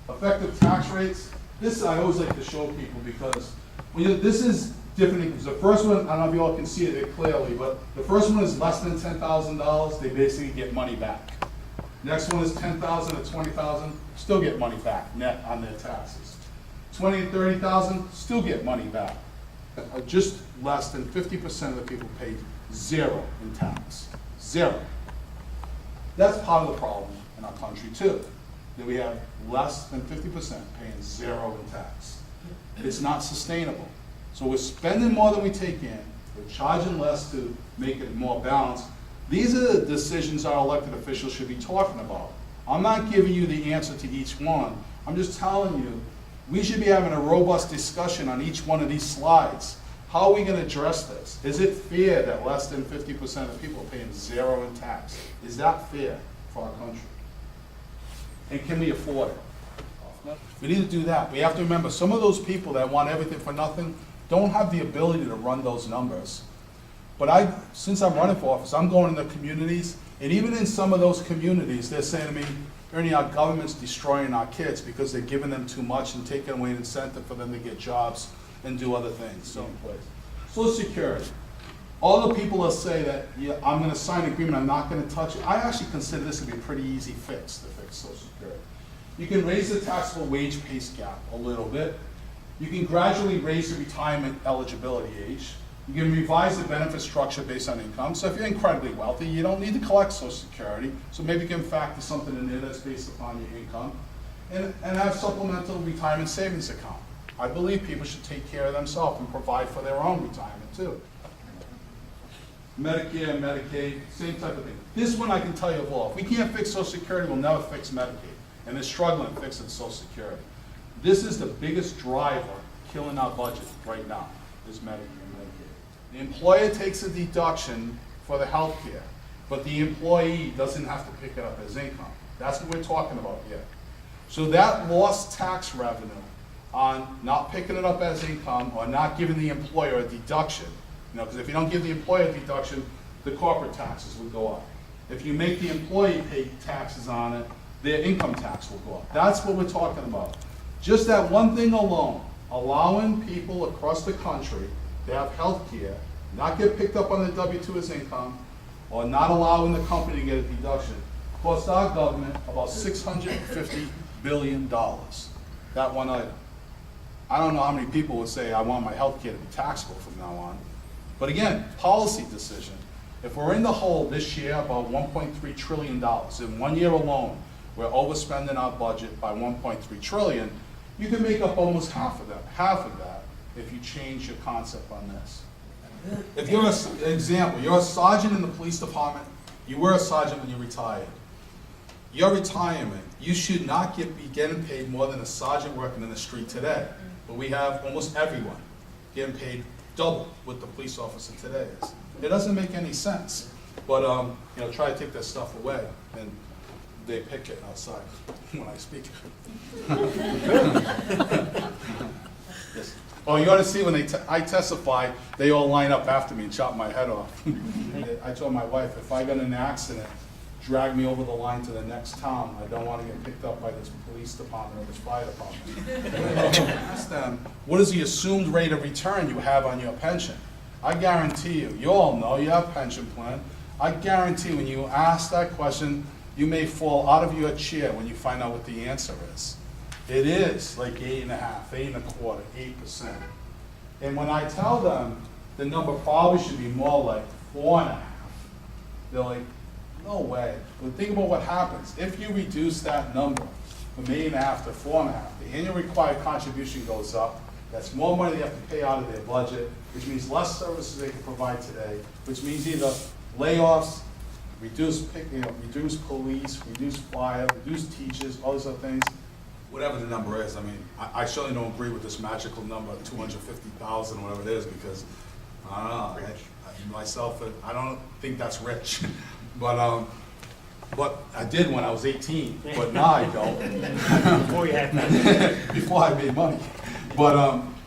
Effective tax rates, this I always like to show people because this is different because the first one, I don't know if you all can see it clearly, but the first one is less than $10,000, they basically get money back. Next one is $10,000 to $20,000, still get money back net on their taxes. $20,000 to $30,000, still get money back. Just less than 50% of the people pay zero in tax. Zero. That's part of the problem in our country too, that we have less than 50% paying zero in tax. It's not sustainable. So we're spending more than we take in, we're charging less to make it more balanced. These are the decisions our elected officials should be talking about. I'm not giving you the answer to each one. I'm just telling you, we should be having a robust discussion on each one of these slides. How are we going to address this? Is it fair that less than 50% of people are paying zero in tax? Is that fair for our country? And can we afford it? We need to do that. We have to remember, some of those people that want everything for nothing don't have the ability to run those numbers. But since I'm running for office, I'm going in the communities, and even in some of those communities, they're saying to me, Ernie, our government's destroying our kids because they're giving them too much and taking away an incentive for them to get jobs and do other things. So, Social Security. All the people that say that, yeah, I'm going to sign an agreement, I'm not going to touch it, I actually consider this to be a pretty easy fix to fix Social Security. You can raise the taxable wage pay gap a little bit. You can gradually raise the retirement eligibility age. You can revise the benefit structure based on income. So if you're incredibly wealthy, you don't need to collect Social Security. So maybe you can factor something in there that's based upon your income. And have supplemental retirement savings account. I believe people should take care of themselves and provide for their own retirement too. Medicare, Medicaid, same type of thing. This one I can tell you of all. If we can't fix Social Security, we'll never fix Medicaid. And they're struggling fixing Social Security. This is the biggest driver killing our budget right now, is Medicare and Medicaid. The employer takes a deduction for the health care, but the employee doesn't have to pick it up as income. That's what we're talking about here. So that lost tax revenue on not picking it up as income or not giving the employer a deduction, because if you don't give the employer a deduction, the corporate taxes will go up. If you make the employee pay taxes on it, their income tax will go up. That's what we're talking about. Just that one thing alone, allowing people across the country to have health care, not get picked up on the W-2 as income, or not allowing the company to get a deduction, cost our government about $650 billion. That one item. I don't know how many people would say, I want my health care to be taxable from now on. But again, policy decision. If we're in the hole this year about $1.3 trillion, in 1 year alone, we're overspending our budget by $1.3 trillion, you can make up almost half of that if you change your concept on this. If you're an example, you're a sergeant in the police department, you were a sergeant when you retired. Your retirement, you should not be getting paid more than a sergeant working in the street today. But we have almost everyone getting paid double what the police officer today is. It doesn't make any sense. But try to take that stuff away, and they pick it outside when I speak. Yes. Oh, you ought to see when I testify, they all line up after me and chop my head off. I told my wife, if I got in an accident, drag me over the line to the next town. I don't want to get picked up by this police department or this fire department. Ask them, what is the assumed rate of return you have on your pension? I guarantee you all know you have a pension plan. I guarantee when you ask that question, you may fall out of your chair when you find out what the answer is. It is like 8.5%, 8.25%, 8%. And when I tell them the number probably should be more like 4.5%, they're like, no way. But think about what happens. If you reduce that number from 8.5% to 4.5%, the annual required contribution goes up. That's more money they have to pay out of their budget, which means less services they can provide today, which means either layoffs, reduce police, reduce fire, reduce teachers, all those other things. Whatever the number is, I mean, I certainly don't agree with this magical number of 250,000, whatever it is, because I don't know. I don't think that's rich. But I did when I was 18, but now I don't. Before you had money. Before I made money. But